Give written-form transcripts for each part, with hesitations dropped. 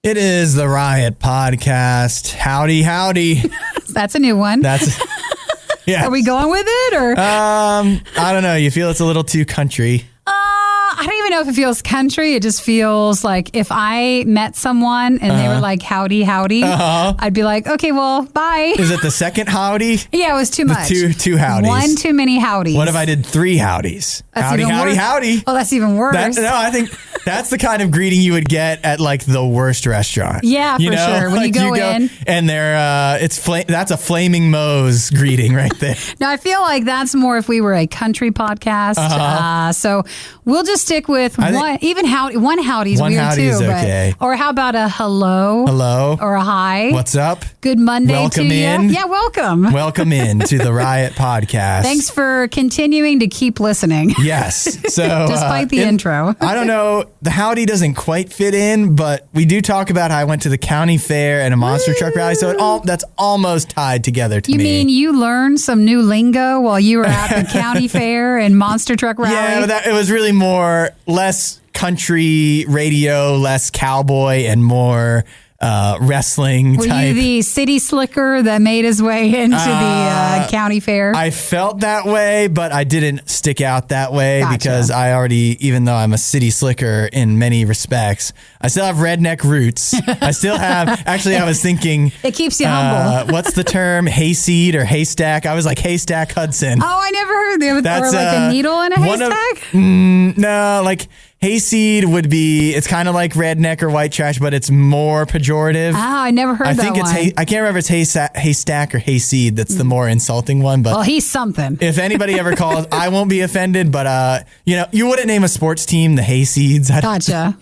It is the Riot podcast. Howdy, howdy. That's a new one. Yeah. Are we going with it or? I don't know. You feel it's a little too country. I don't even know if it feels country. It just feels like if I met someone and they were like, howdy, howdy, I'd be like, okay, well, bye. Is it the second howdy? Yeah, it was too much. Two howdies. One too many howdies. What if I did 3 howdies? That's howdy, even howdy, worse. howdy. Oh, that's even worse. I think that's the kind of greeting you would get at like the worst restaurant. Yeah, for sure. When like you go in. And that's a Flaming Moe's greeting right there. No, I feel like that's more if we were a country podcast. So we'll just stick with one howdy's one weird howdy's too. okay. Or how about a hello? Hello. Or a hi. What's up? Good Monday Welcome to in. you. Yeah, welcome. Welcome in to the Riot podcast. Thanks for continuing to keep listening. Yes. So despite the intro. I don't know. The howdy doesn't quite fit in, but we do talk about how I went to the county fair and a monster truck rally. So that's almost tied together to me. You mean you learned some new lingo while you were at the county fair and monster truck rally? Yeah, it was really less country radio, less cowboy, and more wrestling Were type. you the city slicker that made his way into the county fair? I felt that way, but I didn't stick out that way because I already, even though I'm a city slicker in many respects, I still have redneck roots. I still have, actually I was thinking. It keeps you humble. What's the term? Hayseed or haystack? I was like haystack Hudson. Oh, I never heard the other. Or like a needle in a haystack? No, like hayseed would be, it's kind of like redneck or white trash, but it's more pejorative. Oh, I never heard that one. I think it's I can't remember if it's haystack or hayseed. That's the more insulting one. But well, he's something. If anybody ever calls, I won't be offended. But you wouldn't name a sports team the Hayseeds. Gotcha.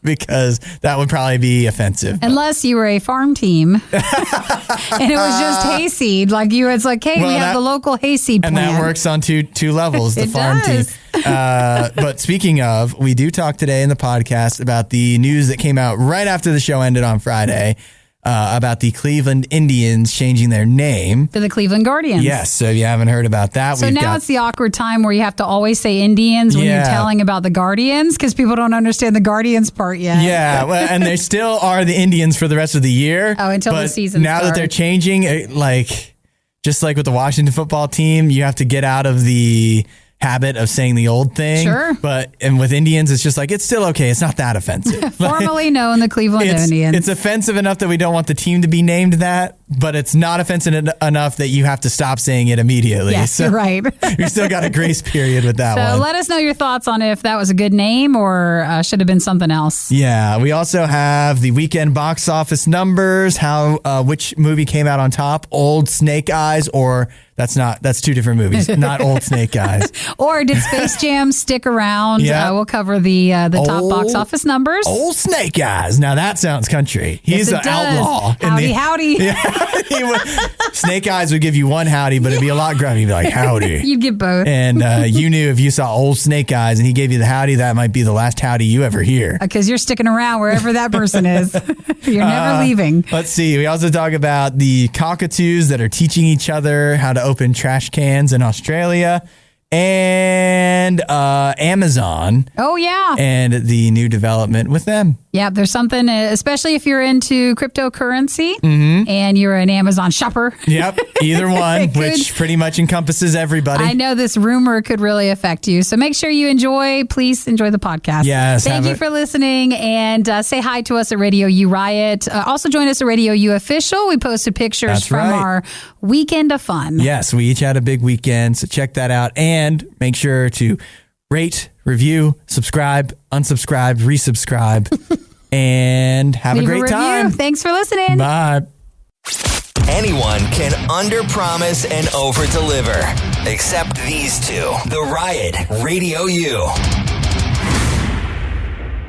Because that would probably be offensive. Unless you were a farm team and it was just hayseed. Like it's like, hey, we have the local hayseed and plan. that works on two levels, the farm team. But speaking of, we do talk today in the podcast about the news that came out right after the show ended on Friday about the Cleveland Indians changing their name to the Cleveland Guardians. Yes, so if you haven't heard about that. So now it's the awkward time where you have to always say Indians when you're telling about the Guardians because people don't understand the Guardians part yet. Yeah, well, and they still are the Indians for the rest of the year. Oh, until the season now that they're changing, just like with the Washington football team, you have to get out of the habit of saying the old thing. Sure. And with Indians, it's just like, it's still okay. It's not that offensive. Formerly known the Cleveland Indians. It's offensive enough that we don't want the team to be named that, but it's not offensive enough that you have to stop saying it immediately. Yes, you're right. We still got a grace period with that one. So let us know your thoughts on if that was a good name or should have been something else. Yeah. We also have the weekend box office numbers, which movie came out on top, Old Snake Eyes, or that's 2 different movies, not Old Snake Eyes. Or did Space Jam stick around? Yeah. We'll cover the top box office numbers. Old Snake Eyes. Now that sounds country. He's an outlaw. Howdy. Yeah, Snake Eyes would give you one howdy, but it'd be a lot grumpy. You'd be like, howdy. You'd get both. And you knew if you saw Old Snake Eyes and he gave you the howdy, that might be the last howdy you ever hear. Because you're sticking around wherever that person is. You're never leaving. Let's see. We also talk about the cockatoos that are teaching each other how to open trash cans in Australia, and Amazon. Oh, yeah. And the new development with them. Yeah, there's something, especially if you're into cryptocurrency and you're an Amazon shopper. Yep, either one, which pretty much encompasses everybody. I know this rumor could really affect you. So make sure you please enjoy the podcast. Yes. Thank you for listening, and say hi to us at RadioU Riot. Also join us at RadioU Official. We posted pictures from our weekend of fun. Yes, we each had a big weekend, so check that out. And make sure to rate, review, subscribe, unsubscribe, resubscribe, and have a great time. Thanks for listening. Bye. Anyone can underpromise and overdeliver, except these two. The Riot RadioU.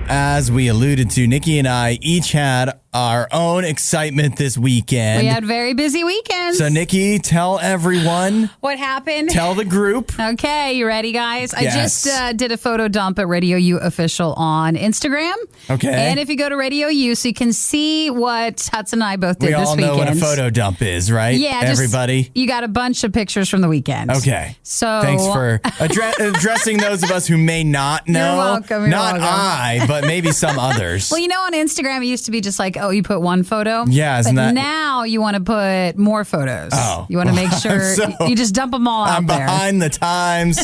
As we alluded to, Nikki and I each had our own excitement this weekend. We had a very busy weekend. So, Nikki, tell everyone. What happened? Tell the group. Okay, you ready, guys? Yes. I just did a photo dump at RadioU Official on Instagram. Okay. And if you go to RadioU, so you can see what Hudson and I both did this weekend. We all know what a photo dump is, right? Yeah. Everybody. You got a bunch of pictures from the weekend. Okay. So thanks for addressing those of us who may not know. You're welcome. Not I, but maybe some others. Well, on Instagram, it used to be just like, you put one photo. Yeah, isn't but that... now you want to put more photos. Oh. You want to make sure you just dump them all out there. I'm behind the times.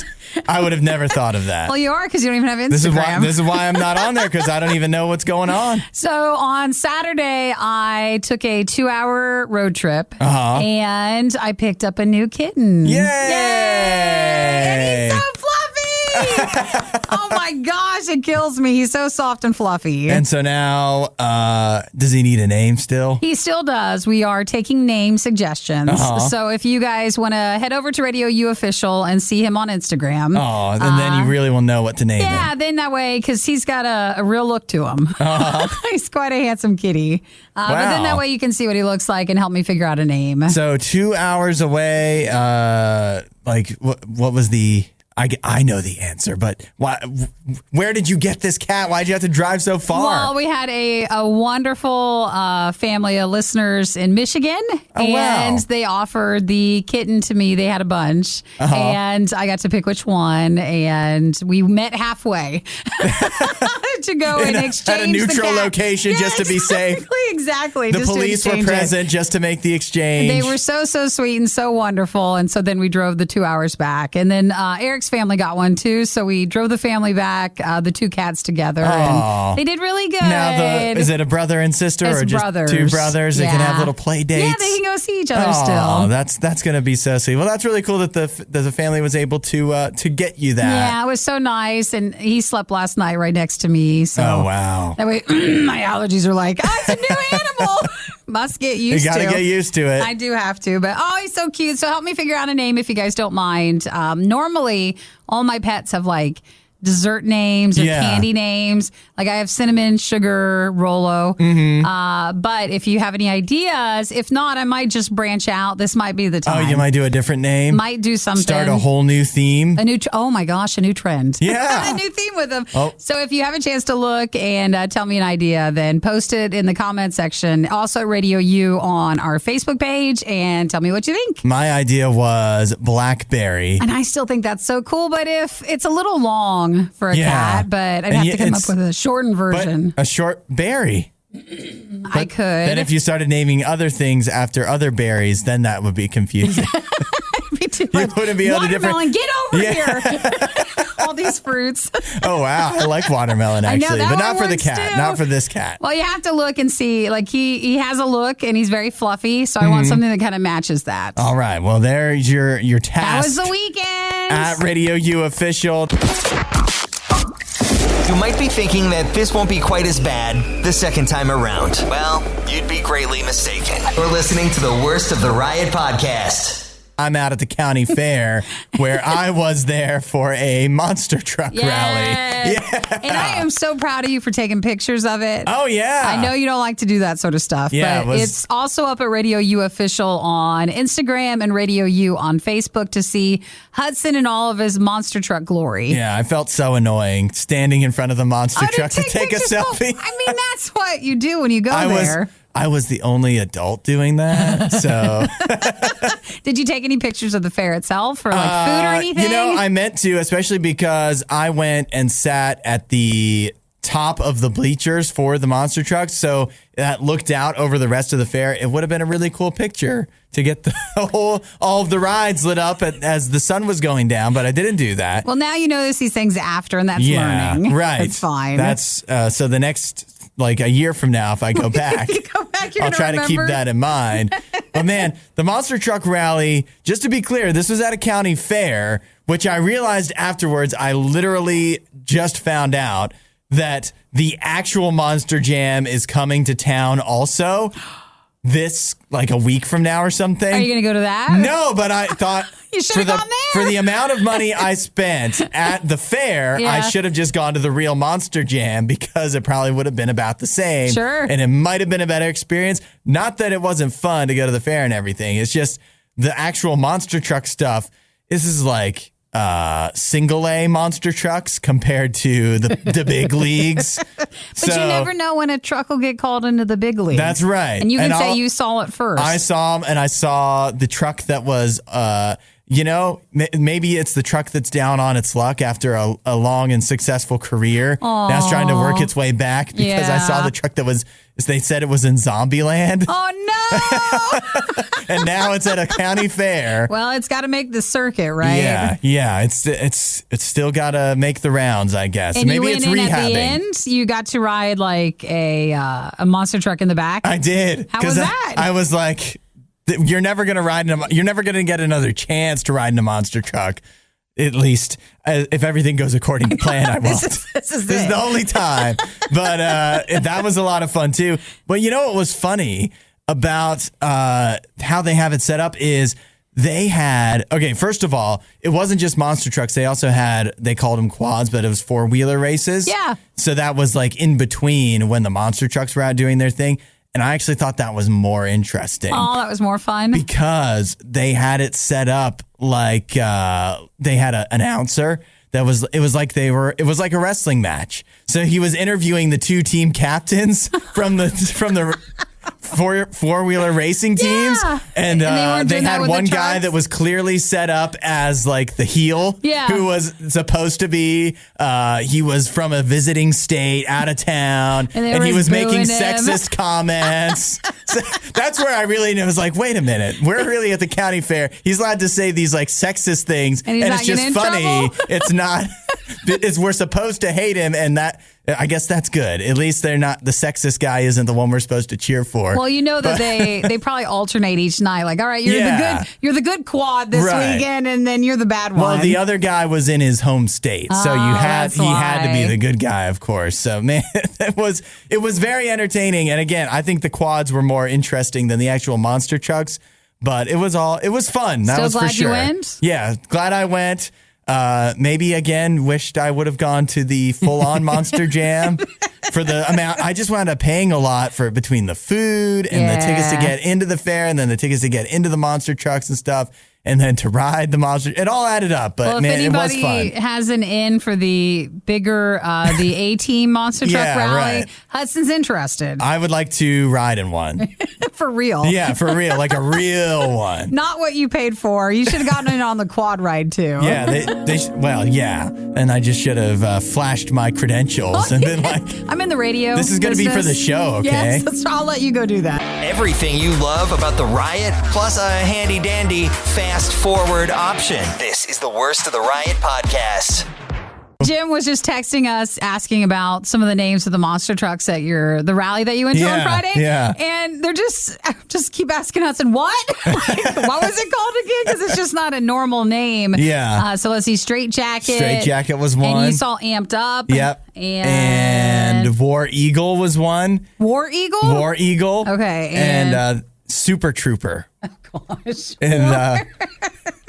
I would have never thought of that. Well, you are because you don't even have Instagram. This is why I'm not on there, because I don't even know what's going on. So on Saturday, I took a 2-hour road trip and I picked up a new kitten. Yay! And he's so fluffy. Oh my gosh, it kills me. He's so soft and fluffy. And so now, does he need a name still? He still does. We are taking name suggestions. So if you guys want to head over to RadioU Official and see him on Instagram. Oh, and then you really will know what to name him. Yeah, then that way, because he's got a real look to him. He's quite a handsome kitty. Wow. But then that way you can see what he looks like and help me figure out a name. So 2 hours away, what was the... I know the answer, but where did you get this cat? Why did you have to drive so far? Well, we had a wonderful family of listeners in Michigan, and they offered the kitten to me. They had a bunch, and I got to pick which one, and we met halfway to go and exchange at a neutral location just to be safe. Exactly. The police were present just to make the exchange. They were so sweet and so wonderful, and so then we drove the 2 hours back, and then Eric's family got one too, so we drove the family back, the two cats together, and they did really good. Now, is it a brother and sister, or just brothers. Two brothers? They can have little play dates. Yeah, they can go see each other still. That's going to be so sweet. Well, that's really cool that the family was able to get you that. Yeah, it was so nice, and he slept last night right next to me. So wow. That way, my allergies are like, it's a new animal. Must get used to. You got to get used to it. I do have to, but he's so cute. So help me figure out a name if you guys don't mind. Normally, all my pets have like dessert names or candy names. Like I have cinnamon, sugar, Rolo. But if you have any ideas, if not, I might just branch out. This might be the time. Oh, you might do a different name? Might do something. Start a whole new theme? Oh my gosh, a new trend. Yeah. A new theme with them. Oh. So if you have a chance to look and tell me an idea, then post it in the comment section. Also Radio U on our Facebook page and tell me what you think. My idea was blackberry. And I still think that's so cool, but if it's a little long for a cat, but I'd have to come up with a shortened version. A short berry. I could. Then if you started naming other things after other berries, then that would be confusing. You wouldn't be able to different. Get over here. All these fruits. Oh, wow. I like watermelon, actually. But not for the cat. Too. Not for this cat. Well, you have to look and see. Like, he has a look, and he's very fluffy, so I want something that kind of matches that. All right. Well, there's your task. That was the weekend. At RadioU Official. You might be thinking that this won't be quite as bad the second time around. Well, you'd be greatly mistaken. You're listening to the worst of the Riot podcast. I'm out at the county fair where I was there for a monster truck rally. Yeah. And I am so proud of you for taking pictures of it. Oh, yeah. I know you don't like to do that sort of stuff, but it's also up at RadioU Official on Instagram and RadioU on Facebook to see Hudson in all of his monster truck glory. Yeah, I felt so annoying standing in front of the monster truck to take a selfie. Well, I mean, that's what you do when you go there. I was the only adult doing that, so. Did you take any pictures of the fair itself or like food or anything? I meant to, especially because I went and sat at the top of the bleachers for the monster trucks, so that looked out over the rest of the fair. It would have been a really cool picture to get all of the rides lit up as the sun was going down, but I didn't do that. Well, now you notice these things after, and that's learning. Right. It's fine. That's so the next. Like a year from now, if I go back, I'll try to keep that in mind. But man, the monster truck rally, just to be clear, this was at a county fair, which I realized afterwards, I literally just found out that the actual Monster Jam is coming to town also. this like a week from now or something. Are you going to go to that? No, but I thought you should have gone there. For the amount of money I spent at the fair, I should have just gone to the real Monster Jam because it probably would have been about the same. Sure. And it might have been a better experience. Not that it wasn't fun to go to the fair and everything. It's just the actual monster truck stuff. This is like single A monster trucks compared to the big leagues. But you never know when a truck will get called into the big leagues. That's right. And you can say you saw it first. I saw them, and I saw the truck that was, maybe it's the truck that's down on its luck after a long and successful career. Aww. Now it's trying to work its way back because I saw the truck that was, they said it was in Zombieland. Oh, no. And now it's at a county fair. Well, it's got to make the circuit, right? Yeah. It's still got to make the rounds, I guess. And maybe it's rehabbing. At the end, you got to ride like a monster truck in the back. I did. How was that? I was like, you're never going to get another chance to ride in a monster truck. At least if everything goes according to plan, I won't. This is the only time. But that was a lot of fun too. But you know what was funny about how they have it set up is they had, first of all, it wasn't just monster trucks. They also had, they called them quads, but it was 4-wheeler races. Yeah. So that was like in between when the monster trucks were out doing their thing. And I actually thought that was more interesting. Oh, that was more fun. Because they had it set up like they had an announcer that was, it was like a wrestling match. So he was interviewing the 2 team captains from the four-wheeler racing teams. Yeah. And they had one guy trucks. that was clearly set up as like the heel, who was supposed to be, he was from a visiting state out of town, and he was making sexist comments. So that's where I really was like, wait a minute, we're really at the county fair. He's allowed to say these like sexist things, and it's just funny. It's not, we're supposed to hate him, and that, I guess that's good. At least they're not, the sexist guy isn't the one we're supposed to cheer for. Well, you know that they probably alternate each night. Like, all right, you're the good quad this weekend, and then you're the bad one. Well, the other guy was in his home state, so he had to be the good guy, of course. So man, it was very entertaining. And again, I think the quads were more interesting than the actual monster trucks. But it was fun. That was for sure. Still glad you went? Yeah, glad I went. Maybe again, wished I would have gone to the full-on Monster Jam for the amount. I just wound up paying a lot for between the food and the tickets to get into the fair, and then the tickets to get into the monster trucks and stuff, and then to ride the monster. It all added up, but man, it was fun. If anybody has an in for the bigger, the A-Team Monster Truck Rally, right. Hudson's interested. I would like to ride in one. For real. Yeah, for real, like a real one. Not what you paid for. You should have gotten in on the quad ride too. Yeah, and I just should have flashed my credentials and been like, I'm in the radio. This is going to be for the show, okay? Yes, I'll let you go do that. Everything you love about the Riot, plus a handy dandy fast forward option. This is the Worst of the Riot podcast. Jim was just texting us asking about some of the names of the monster trucks at the rally that you went to on Friday. Yeah. And they're just keep asking us, and what? What was it called again? Because it's just not a normal name. Yeah. So let's see. Straight Jacket. Straight Jacket was one. And you saw Amped Up. Yep. And War Eagle was one. War Eagle? War Eagle. Okay. And Super Trooper. Oh, gosh. And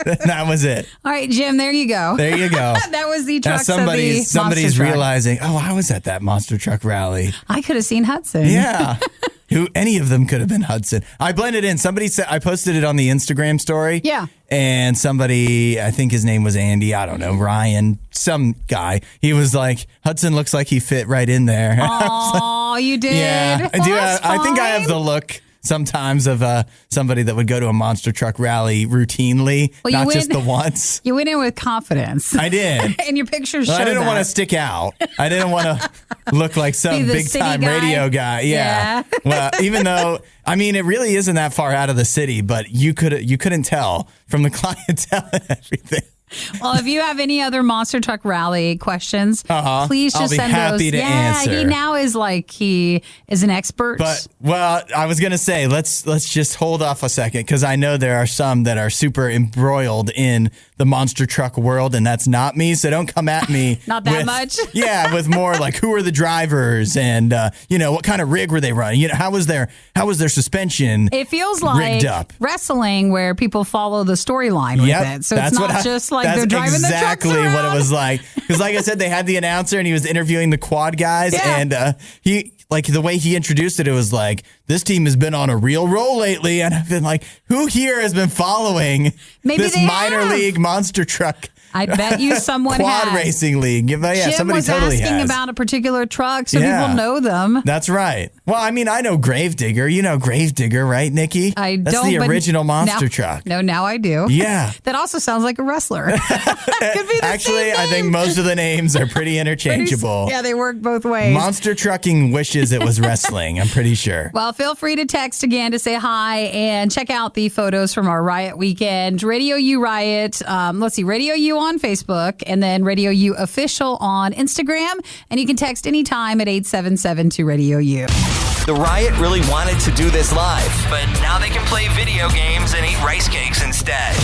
that was it. All right, Jim, there you go. There you go. That was the trucks of the somebody's monster realizing, I was at that monster truck rally. I could have seen Hudson. Yeah. Any of them could have been Hudson. I blended in. Somebody said, I posted it on the Instagram story. Yeah. And somebody, I think his name was Andy, I don't know, Ryan, some guy. He was like, Hudson looks like he fit right in there. Oh, you did? Yeah, I do. I think I have the look sometimes of somebody that would go to a monster truck rally routinely, not just the once. You went in with confidence. I did. And your pictures showed I didn't want to stick out. I didn't want to look like some big-time radio guy. Yeah. Well, even though, I mean, it really isn't that far out of the city, but you couldn't tell from the clientele and everything. Well, if you have any other Monster Truck Rally questions, please just send those. I'll be happy to answer. He now is he is an expert. But, well, I was going to say, let's just hold off a second, because I know there are some that are super embroiled in the monster truck world, and that's not me. So don't come at me. Not that much. Yeah, with more like who are the drivers and what kind of rig were they running? How was their suspension? It feels like wrestling where people follow the storyline with it. So it's not just like they're driving the trucks around. Exactly what it was like. Because like I said, they had the announcer and he was interviewing the quad guys, and he. Like the way he introduced it, it was like, this team has been on a real roll lately. And I've been like, who here has been following this minor league monster truck? I bet you someone quad racing league. Yeah, Jim somebody was totally asking about a particular truck, so people know them. That's right. Well, I mean, I know Gravedigger. You know Gravedigger, right, Nikki? That's the original monster truck. No, now I do. Yeah. That also sounds like a wrestler. Could be Actually, I think most of the names are pretty interchangeable. Yeah, they work both ways. Monster Trucking wishes it was wrestling, I'm pretty sure. Well, feel free to text again to say hi and check out the photos from our Riot weekend. RadioU Riot. Let's see, RadioU on Facebook, and then RadioU Official on Instagram. And you can text anytime at 877-2-RADIO-U. The Riot really wanted to do this live, but now they can play video games and eat rice cakes instead.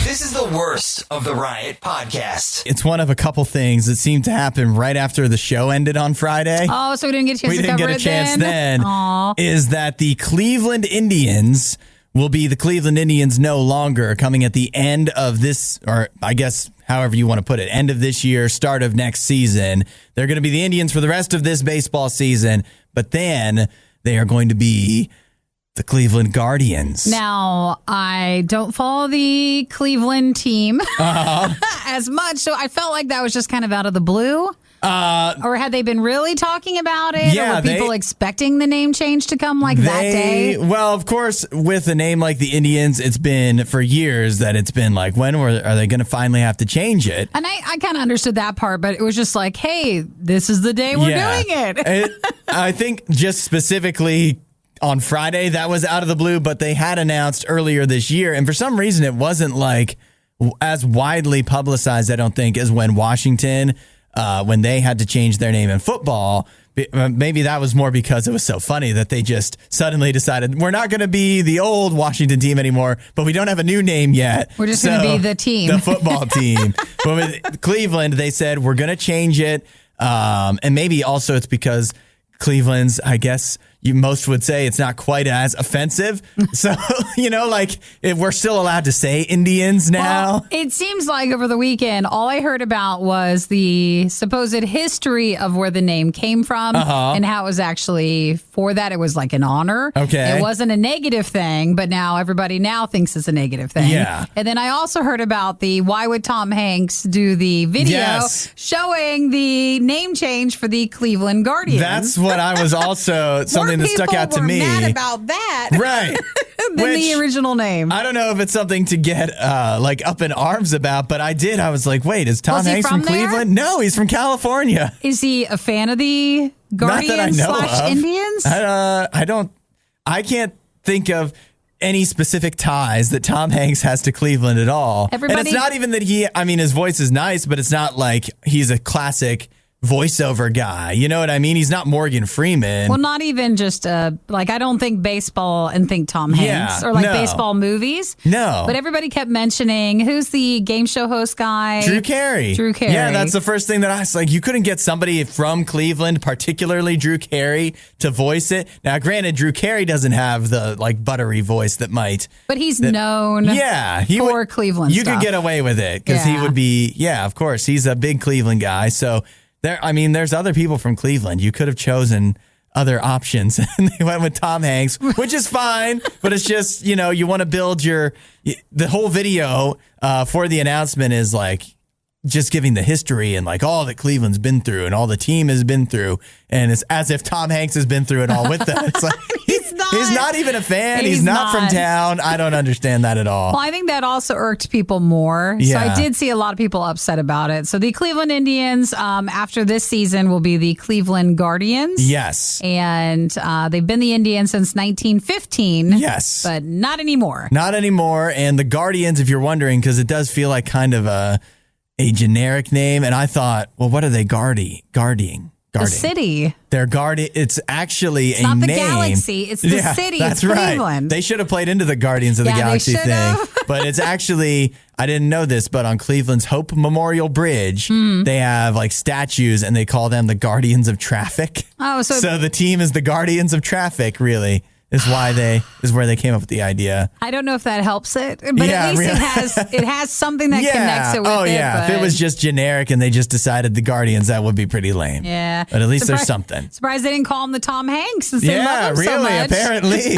This is the worst of the Riot podcast. It's one of a couple things that seemed to happen right after the show ended on Friday. Oh, so we didn't get a chance to cover it then? We didn't get a chance then. Aww. Is that the Cleveland Indians will be the Cleveland Indians no longer, coming at the end of this, or I guess however you want to put it, end of this year, start of next season. They're going to be the Indians for the rest of this baseball season, but then they are going to be the Cleveland Guardians. Now, I don't follow the Cleveland team as much, so I felt like that was just kind of out of the blue. Or had they been really talking about it? Yeah, or were people expecting the name change to come that day? Well, of course, with a name like the Indians, it's been for years that it's been like, when are they going to finally have to change it? And I kind of understood that part, but it was just like, hey, this is the day we're doing it. I think just specifically on Friday, that was out of the blue, but they had announced earlier this year. And for some reason, it wasn't like as widely publicized, I don't think, as when Washington, when they had to change their name in football. Maybe that was more because it was so funny that they just suddenly decided we're not going to be the old Washington team anymore, but we don't have a new name yet. We're just going to be the team. The football team. But with Cleveland, they said we're going to change it. And maybe also it's because Cleveland's, I guess most would say, it's not quite as offensive. So, if we're still allowed to say Indians now. Well, it seems like over the weekend, all I heard about was the supposed history of where the name came from and how it was actually for that. It was like an honor. Okay. It wasn't a negative thing, but now everybody now thinks it's a negative thing. Yeah. And then I also heard about the why would Tom Hanks do the video showing the name change for the Cleveland Guardians. That's what I was also something that stuck out to me. Mad about that, right? than the original name. I don't know if it's something to get up in arms about, but I did. I was like, wait, is Tom Hanks from Cleveland? No, he's from California. Is he a fan of the Guardians / Indians? I can't think of any specific ties that Tom Hanks has to Cleveland at all. And it's not even that his voice is nice, but it's not like he's a classic voiceover guy. You know what I mean? He's not Morgan Freeman. Well, not even just I don't think baseball and think Tom Hanks or baseball movies. No. But everybody kept mentioning who's the game show host guy? Drew Carey. Yeah, that's the first thing that I was like, you couldn't get somebody from Cleveland, particularly Drew Carey, to voice it. Now, granted, Drew Carey doesn't have the buttery voice that might. But he's known for Cleveland You could get away with it because he would be, of course, he's a big Cleveland guy. So there's other people from Cleveland. You could have chosen other options, and they went with Tom Hanks, which is fine. But it's just, you want to build the whole video for the announcement is like just giving the history and like all that Cleveland's been through and all the team has been through. And it's as if Tom Hanks has been through it all with them. It's like, he's not. He's not even a fan. He's not from town. I don't understand that at all. Well, I think that also irked people more. So I did see a lot of people upset about it. So the Cleveland Indians, after this season, will be the Cleveland Guardians. Yes. And they've been the Indians since 1915. Yes. But not anymore. Not anymore. And the Guardians, if you're wondering, because it does feel like kind of a generic name. And I thought, well, what are they guarding? The city. They're guarding. It's actually it's a not name. The galaxy. It's the city. That's it's right. Cleveland. They should have played into the Guardians of the Galaxy thing. But it's actually, I didn't know this, but on Cleveland's Hope Memorial Bridge, they have like statues and they call them the Guardians of Traffic. Oh, so the team is the Guardians of Traffic, really. Is where they came up with the idea. I don't know if that helps it, but at least it has something that connects it with it. If it was just generic and they just decided the Guardians, that would be pretty lame. Yeah. But at least there's something. Surprised they didn't call him the Tom Hanks since they love him so much. Apparently.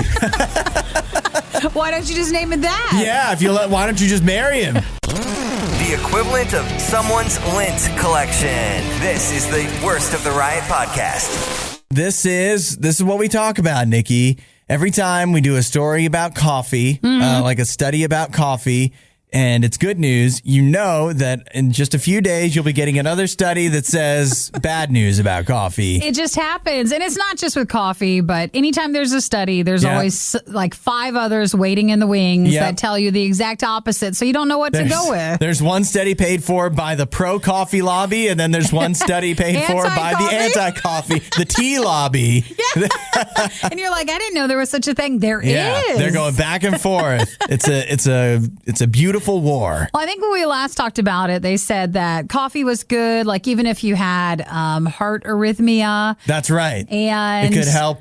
Why don't you just name it that? Yeah, why don't you just marry him? The equivalent of someone's lint collection. This is the worst of the Riot podcast. This is what we talk about, Nikki. Every time we do a story about coffee, like a study about coffee, and it's good news, you know that in just a few days, you'll be getting another study that says bad news about coffee. It just happens. And it's not just with coffee, but anytime there's a study, there's always like 5 others waiting in the wings that tell you the exact opposite. So you don't know what to go with. There's one study paid for by the pro-coffee lobby, and then there's one study paid for by the anti-coffee, the tea lobby. And you're like, I didn't know there was such a thing. There is. They're going back and forth. It's a beautiful war. Well, I think when we last talked about it, they said that coffee was good, like even if you had heart arrhythmia. That's right. And it could help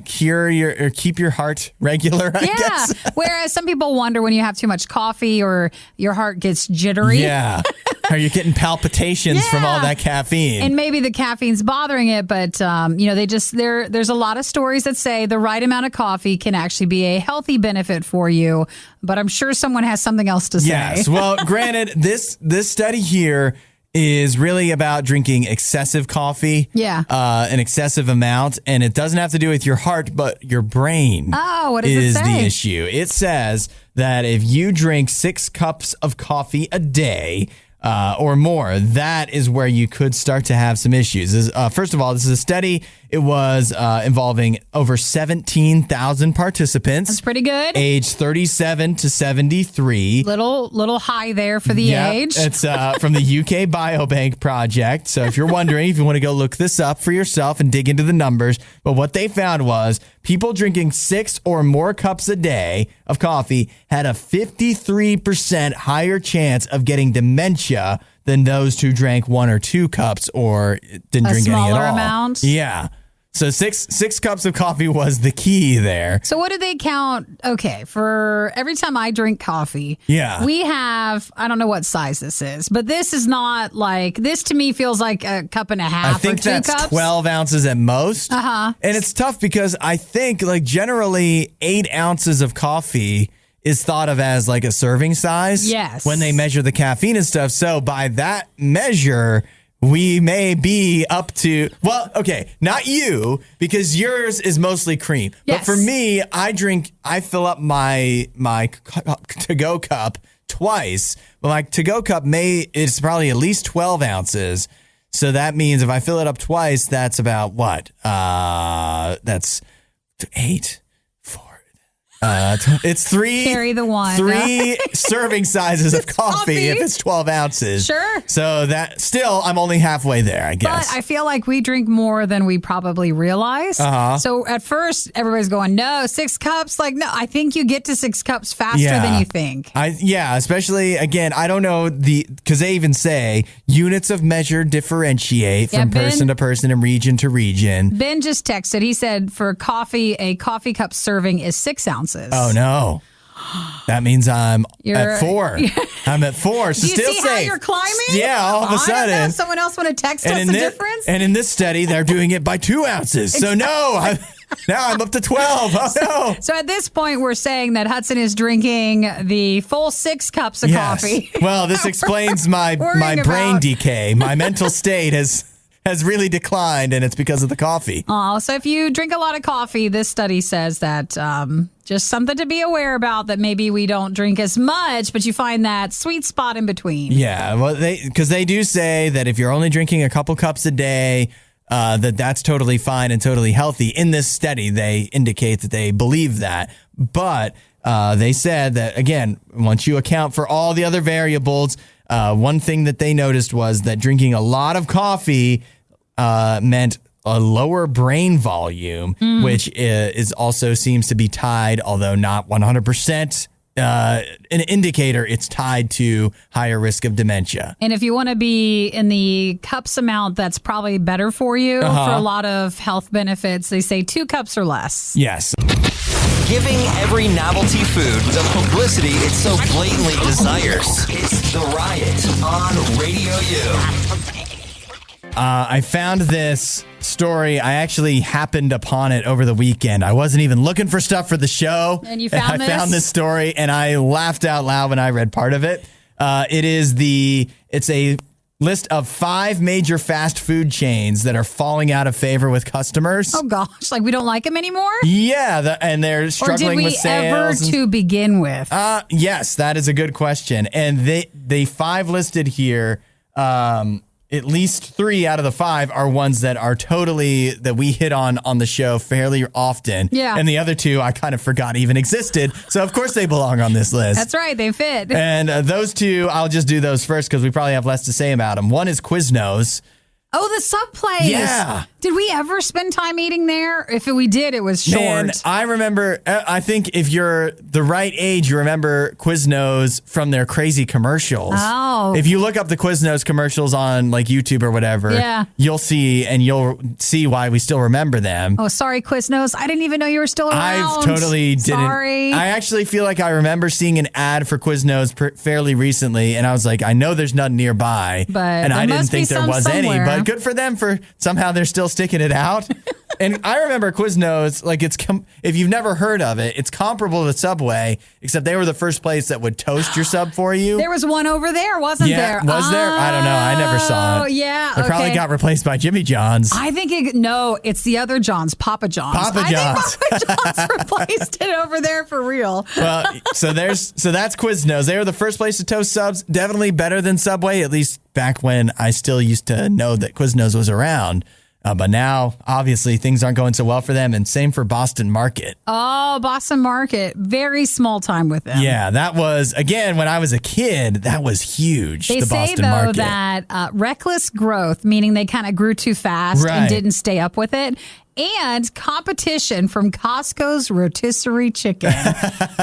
cure or keep your heart regular, I guess. Whereas some people wonder when you have too much coffee or your heart gets jittery. Yeah. Or you're getting palpitations from all that caffeine. And maybe the caffeine's bothering it, but there's a lot of stories that say the right amount of coffee can actually be a healthy benefit for you. But I'm sure someone has something else to say. Yes. Well, granted, this study here is really about drinking excessive coffee. Yeah. An excessive amount. And it doesn't have to do with your heart, but your brain. Oh, what does is it say? The issue. It says that if you drink 6 cups of coffee a day, or more, that is where you could start to have some issues. First of all, this is a study. It was involving over 17,000 participants. That's pretty good. Age 37 to 73. Little high there for the age. It's from the UK Biobank Project. So if you're wondering, if you want to go look this up for yourself and dig into the numbers, but what they found was people drinking 6 or more cups a day of coffee had a 53% higher chance of getting dementia than those who drank 1 or 2 cups or didn't drink any at all. A smaller amount? Yeah. So six cups of coffee was the key there. So what do they count? Okay, for every time I drink coffee, we have, I don't know what size this is, but this is not like, this to me feels like a cup and a half. I think or 2 that's cups. 12 ounces at most. Uh-huh. And it's tough because I think like generally 8 ounces of coffee is thought of as like a serving size. Yes. When they measure the caffeine and stuff. So by that measure, we may be up to, well, okay, not you, because yours is mostly cream. Yes. But for me, I fill up my to-go cup twice. But my to-go cup it's probably at least 12 ounces. So that means if I fill it up twice, that's about what? That's 8. It's 3. Carry the one. 3 serving sizes of coffee if it's 12 ounces. Sure. So that still, I'm only halfway there, I guess. But I feel like we drink more than we probably realize. Uh-huh. So at first, everybody's going, no, 6 cups. Like, no, I think you get to 6 cups faster than you think. Especially, again, I don't know because they even say units of measure differentiate from person to person and region to region. Ben just texted. He said for coffee, a coffee cup serving is 6 ounces. Oh, no. That means I'm at 4. I'm at 4. So do you still see safe. how you're climbing? Yeah, all of a sudden. I don't know. Someone else want to text us the difference? And in this study, they're doing it by 2 ounces. So no, now I'm up to 12. Oh, no. So at this point, we're saying that Hudson is drinking the full 6 cups of coffee. Well, this explains my brain decay. My mental state has has really declined, and it's because of the coffee. Oh, so if you drink a lot of coffee, this study says that just something to be aware about, that maybe we don't drink as much, but you find that sweet spot in between. Yeah, well, because they do say that if you're only drinking a couple cups a day, that's totally fine and totally healthy. In this study, they indicate that they believe that. But they said that, again, once you account for all the other variables, one thing that they noticed was that drinking a lot of coffee meant a lower brain volume, which is also seems to be tied, although not 100%, an indicator it's tied to higher risk of dementia. And if you want to be in the cups amount, that's probably better for you for a lot of health benefits. They say 2 cups or less. Yes. Giving every novelty food the publicity it so blatantly desires. It's The Riot on Radio U. I found this story. I actually happened upon it over the weekend. I wasn't even looking for stuff for the show. And you found this? I found this story, and I laughed out loud when I read part of it. It's a list of 5 major fast food chains that are falling out of favor with customers. Oh, gosh. Like, we don't like them anymore? Yeah, and they're struggling with sales. Or did we ever to begin with? Yes, that is a good question. And the 5 listed here, at least 3 out of the 5 are ones that are totally, that we hit on the show fairly often. Yeah. And the other 2 I kind of forgot even existed. So, of course, they belong on this list. That's right. They fit. And those 2, I'll just do those first because we probably have less to say about them. One is Quiznos. Oh, the sub place. Yeah. Did we ever spend time eating there? If we did, it was short. Man, I remember, I think if you're the right age, you remember Quiznos from their crazy commercials. Oh. If you look up the Quiznos commercials on like YouTube or whatever, you'll see why we still remember them. Oh, sorry, Quiznos. I didn't even know you were still around. I totally didn't. Sorry. I actually feel like I remember seeing an ad for Quiznos fairly recently, and I was like, I know there's none nearby, and I didn't think there was any, but good for them for somehow they're still sticking it out. And I remember Quiznos, like if you've never heard of it, it's comparable to Subway, except they were the first place that would toast your sub for you. There was one over there, wasn't there? Was there? I don't know. I never saw it. Oh, yeah. It probably got replaced by Jimmy John's. I think it's the other John's, Papa John's. Papa John's. I think Papa John's replaced it over there for real. Well, so that's Quiznos. They were the first place to toast subs. Definitely better than Subway, at least back when I still used to know that Quiznos was around. But now, obviously, things aren't going so well for them. And same for Boston Market. Oh, Boston Market. Very small time with them. Yeah, that was, again, when I was a kid, that was huge. They say, though, that reckless growth, meaning they kind of grew too fast and didn't stay up with it, and competition from Costco's rotisserie chicken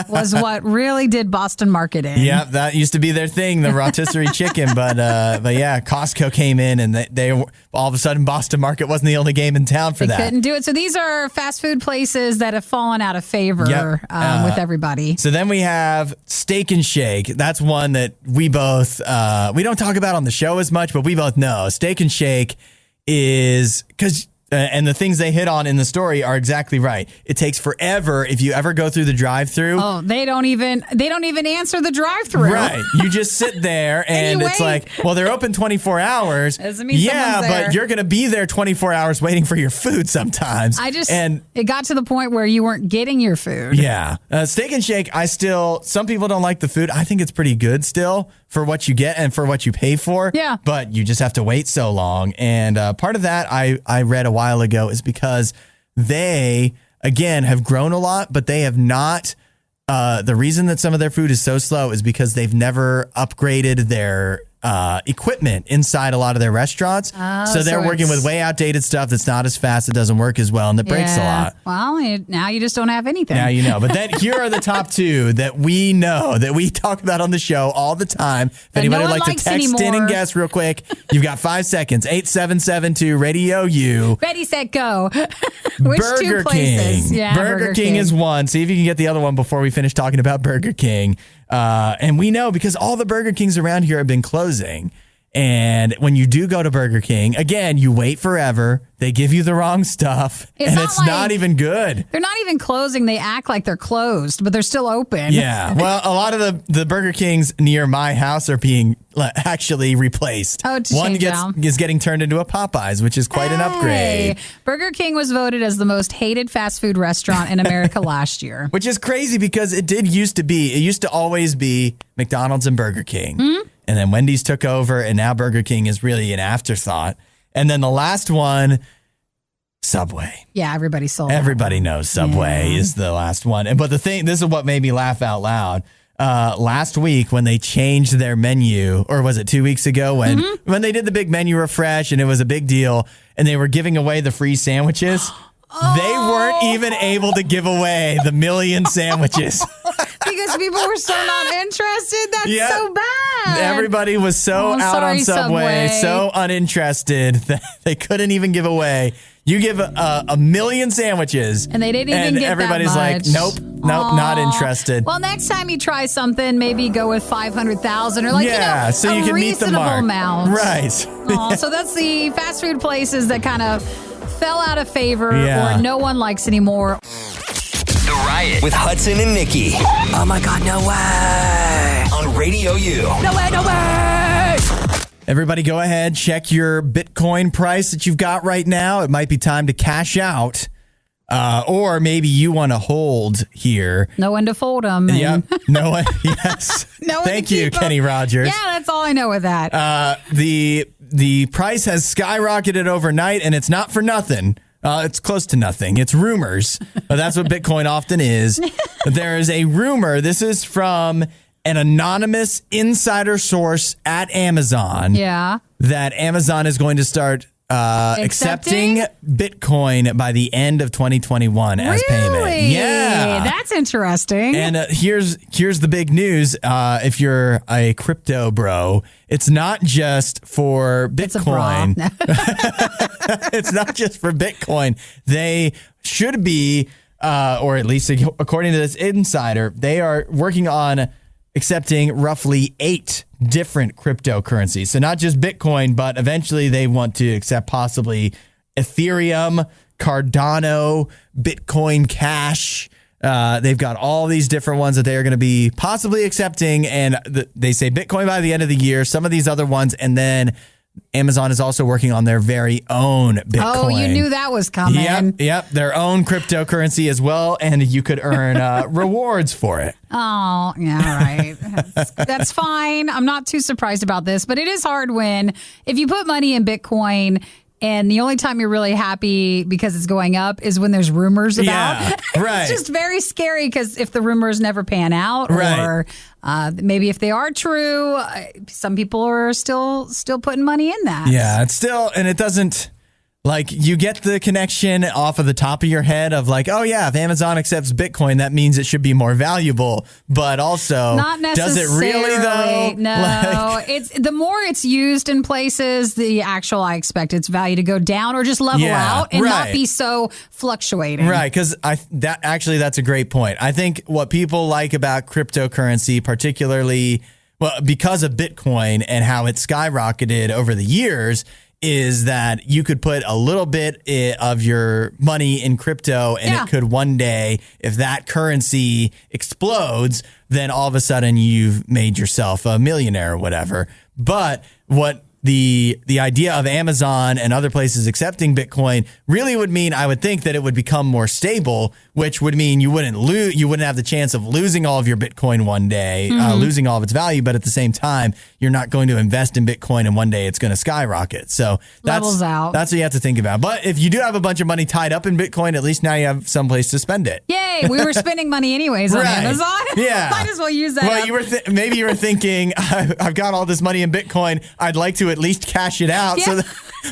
was what really did Boston Market in. Yeah, that used to be their thing, the rotisserie chicken. But yeah, Costco came in, and they all of a sudden Boston Market wasn't the only game in town for that. They couldn't do it. So these are fast food places that have fallen out of favor with everybody. So then we have Steak and Shake. That's one that we both we don't talk about on the show as much, but we both know Steak and Shake is because. And the things they hit on in the story are exactly right. It takes forever if you ever go through the drive-thru. Oh, they don't even answer the drive-thru. Right. You just sit there and it's like, well, they're open 24 hours. Doesn't mean someone's there. But you're going to be there 24 hours waiting for your food sometimes. It got to the point where you weren't getting your food. Yeah. Steak and Shake, some people don't like the food. I think it's pretty good still for what you get and for what you pay for. Yeah. But you just have to wait so long. And part of that I read a while ago is because they, again, have grown a lot, but they have not. The reason that some of their food is so slow is because they've never upgraded their equipment inside a lot of their restaurants. So they're working with way outdated stuff that's not as fast, it doesesn't work as well, and it breaks a lot. Well, now you just don't have anything. Now you know. But then here are the top 2 that we know, that we talk about on the show all the time. If anybody would like to text in and guess real quick, you've got 5 seconds. 8772 RadioU. Ready, set, go. Which Burger 2 places? King. Yeah, Burger King is one. See if you can get the other one before we finish talking about Burger King. And we know because all the Burger Kings around here have been closing. And when you do go to Burger King, again, you wait forever. They give you the wrong stuff, and it's not even good. They're not even closing. They act like they're closed, but they're still open. Yeah. Well, a lot of the Burger Kings near my house are being actually replaced. Oh, one is getting turned into a Popeyes, which is quite an upgrade. Burger King was voted as the most hated fast food restaurant in America last year. Which is crazy because it used to always be McDonald's and Burger King. Mm-hmm. And then Wendy's took over, and now Burger King is really an afterthought. And then the last one, Subway. Yeah, everybody knows Subway is the last one. But this is what made me laugh out loud. Last week when they changed their menu, or was it 2 weeks ago when they did the big menu refresh and it was a big deal and they were giving away the free sandwiches, they weren't even able to give away the 1 million sandwiches. Because people were so not interested. That's so bad. Everybody was so on Subway, so uninterested that they couldn't even give away. You give a 1 million sandwiches, and they didn't even get everybody's that much. Like, nope, not interested. Well, next time you try something, maybe go with 500,000 or so you can meet the mark. Amount. Right. So that's the fast food places that kind of fell out of favor or no one likes anymore. The Riot with Hudson and Nikki. Oh my God, no way. On RadioU. No way, no way. Everybody go ahead, check your Bitcoin price that you've got right now. It might be time to cash out. Or maybe you want to hold here. No one to fold them. Yep. No one. Yes. Thank you, Kenny Rogers. Yeah, that's all I know with that. The price has skyrocketed overnight, and it's not for nothing. It's close to nothing. It's rumors. But that's what Bitcoin often is. There is a rumor. This is from an anonymous insider source at Amazon. Yeah. That Amazon is going to start accepting Bitcoin by the end of 2021 as payment. Yeah. That's interesting. And here's the big news. If you're a crypto bro, it's not just for Bitcoin. It's not just for Bitcoin. They should be, or at least according to this insider, they are working on accepting roughly 8 different cryptocurrencies. So not just Bitcoin, but eventually they want to accept possibly Ethereum, Cardano, Bitcoin Cash. They've got all these different ones that they are going to be possibly accepting. And they say Bitcoin by the end of the year, some of these other ones. And then Amazon is also working on their very own Bitcoin. Oh, you knew that was coming. Yep. Their own cryptocurrency as well. And you could earn rewards for it. Oh, yeah, right. That's fine. I'm not too surprised about this, but it is hard when if you put money in Bitcoin and the only time you're really happy because it's going up is when there's rumors about. Yeah, right. It's just very scary because if the rumors never pan out or maybe if they are true, some people are still putting money in that. Yeah, it's still, and it doesn't, like, you get the connection off of the top of your head of like, oh yeah, if Amazon accepts Bitcoin, that means it should be more valuable. But also, not necessarily. Does it really though? No, it's the more it's used in places, the actual I expect its value to go down or just level out and not be so fluctuating. Right, because that's a great point. I think what people like about cryptocurrency, particularly because of Bitcoin and how it skyrocketed over the years, is that you could put a little bit of your money in crypto and it could one day, if that currency explodes, then all of a sudden you've made yourself a millionaire or whatever. But what the idea of Amazon and other places accepting Bitcoin really would mean, I would think, that it would become more stable, which would mean you wouldn't have the chance of losing all of your Bitcoin one day, losing all of its value. But at the same time, you're not going to invest in Bitcoin and one day it's going to skyrocket. So levels out. That's what you have to think about. But if you do have a bunch of money tied up in Bitcoin, at least now you have some place to spend it. Yay! We were spending money anyways on Amazon. Yeah, might as well use that. Well, maybe you were thinking, I've got all this money in Bitcoin. I'd like to at least cash it out. Yeah.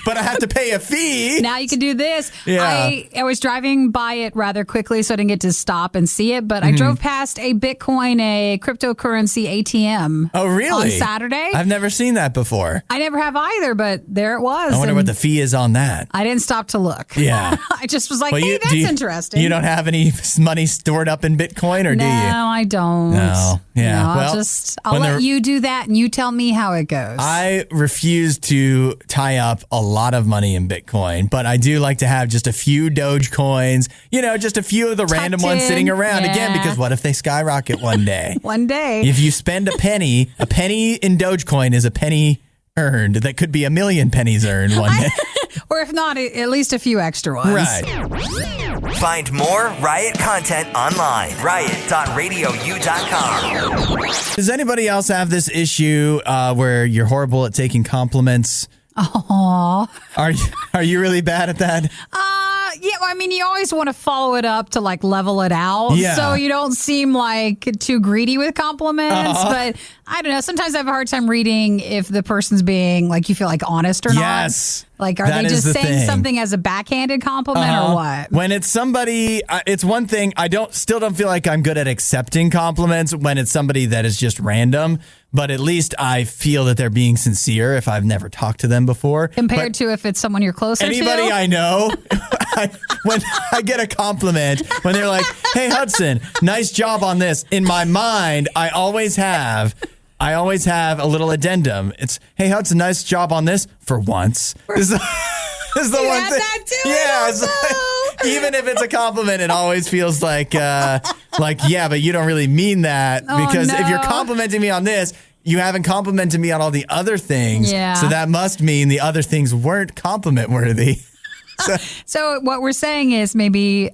but I have to pay a fee. Now you can do this. Yeah. I was driving by it rather quickly, so I didn't get to stop and see it, but I drove past a Bitcoin, a cryptocurrency ATM. Oh, really? On Saturday. I've never seen that before. I never have either, but there it was. I wonder what the fee is on that. I didn't stop to look. Yeah. I just was like, hey, that's interesting. You don't have any money stored up in Bitcoin, or do you? No, I don't. No. Yeah. No, well, I'll let you do that and you tell me how it goes. I refuse to tie up a lot of money in Bitcoin, but I do like to have just a few Dogecoins, just a few of the random ones sitting around again, because what if they skyrocket one day? One day. If you spend a penny in Dogecoin is a penny earned. That could be a million pennies earned one day. Or if not, at least a few extra ones. Right. Find more Riot content online. Riot.radiou.com. Does anybody else have this issue where you're horrible at taking compliments? Aww. Are you really bad at that? Yeah, well, I mean, you always want to follow it up to level it out, so you don't seem too greedy with compliments. But I don't know. Sometimes I have a hard time reading if the person's being you feel honest or not. Yes. Are they just saying something as a backhanded compliment or what? When it's somebody, it's one thing. I still don't feel like I'm good at accepting compliments when it's somebody that is just random. But at least I feel that they're being sincere if I've never talked to them before. Compared to if it's someone you're closer to? Anybody I know, when I get a compliment, when they're like, hey, Hudson, nice job on this. In my mind, I always have a little addendum. It's, hey, Hudson, nice job on this for once. This is the one thing. That too, yeah. Even if it's a compliment, it always feels yeah, but you don't really mean that, because if you're complimenting me on this, you haven't complimented me on all the other things. Yeah. So that must mean the other things weren't compliment worthy. So what we're saying is maybe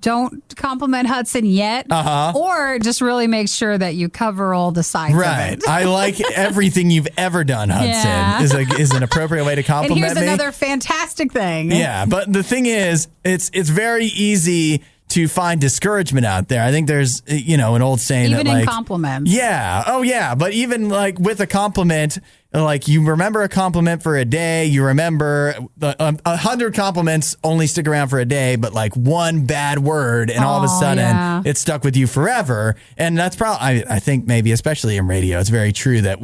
don't compliment Hudson yet, or just really make sure that you cover all the sides of it. I like everything you've ever done, Hudson, is an appropriate way to compliment me. And here's another fantastic thing. Yeah, but the thing is, it's very easy to find discouragement out there. I think there's, an old saying even that in compliments. Yeah. Oh, yeah. But even with a compliment, you remember a compliment for a day, you remember 100 compliments only stick around for a day, but one bad word and all of a sudden it's stuck with you forever. And that's probably, I think maybe especially in radio, it's very true that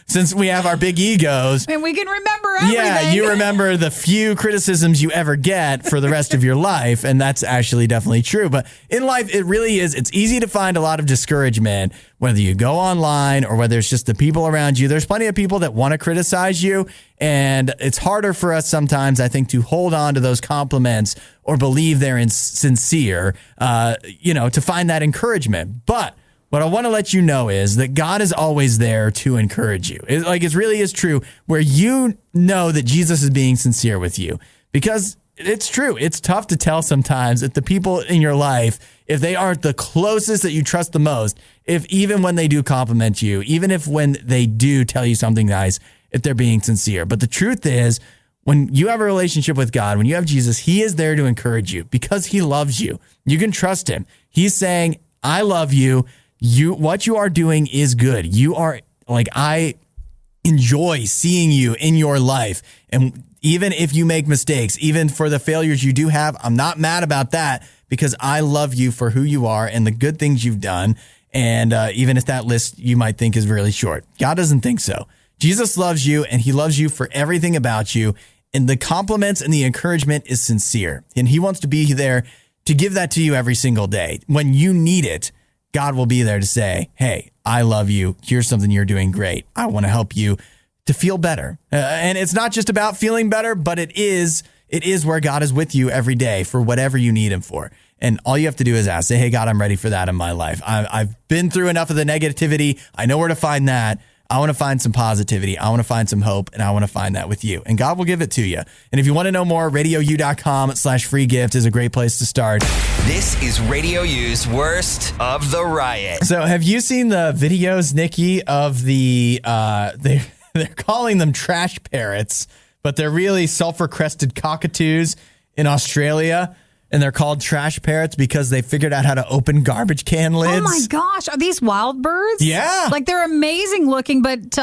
since we have our big egos. And we can remember everything. Yeah, you remember the few criticisms you ever get for the rest of your life, and that's actually definitely true. But in life, it really is. It's easy to find a lot of discouragement, whether you go online or whether it's just the people around you. There's plenty of people that want to criticize you, and it's harder for us sometimes, I think, to hold on to those compliments or believe they're sincere, to find that encouragement. But what I want to let you know is that God is always there to encourage you. It really is true, where you know that Jesus is being sincere with you, because it's true. It's tough to tell sometimes if the people in your life, if they aren't the closest that you trust the most, if even when they do compliment you, even if when they do tell you something nice, if they're being sincere. But the truth is, when you have a relationship with God, when you have Jesus, he is there to encourage you because he loves you. You can trust him. He's saying, I love you. What you are doing is good. You are I enjoy seeing you in your life. And even if you make mistakes, even for the failures you do have, I'm not mad about that, because I love you for who you are and the good things you've done. And even if that list you might think is really short, God doesn't think so. Jesus loves you, and he loves you for everything about you. And the compliments and the encouragement is sincere. And he wants to be there to give that to you every single day. When you need it, God will be there to say, hey, I love you. Here's something you're doing great. I want to help you to feel better. And it's not just about feeling better, but it is where God is with you every day for whatever you need him for. And all you have to do is ask, say, hey, God, I'm ready for that in my life. I've been through enough of the negativity. I know where to find that. I want to find some positivity. I want to find some hope, and I want to find that with you. And God will give it to you. And if you want to know more, RadioU.com/free gift is a great place to start. This is RadioU's Worst of the Riot. So have you seen the videos, Nikki, of they're calling them trash parrots, but they're really sulfur-crested cockatoos in Australia? And they're called trash parrots because they figured out how to open garbage can lids. Oh my gosh. Are these wild birds? Yeah. They're amazing looking, but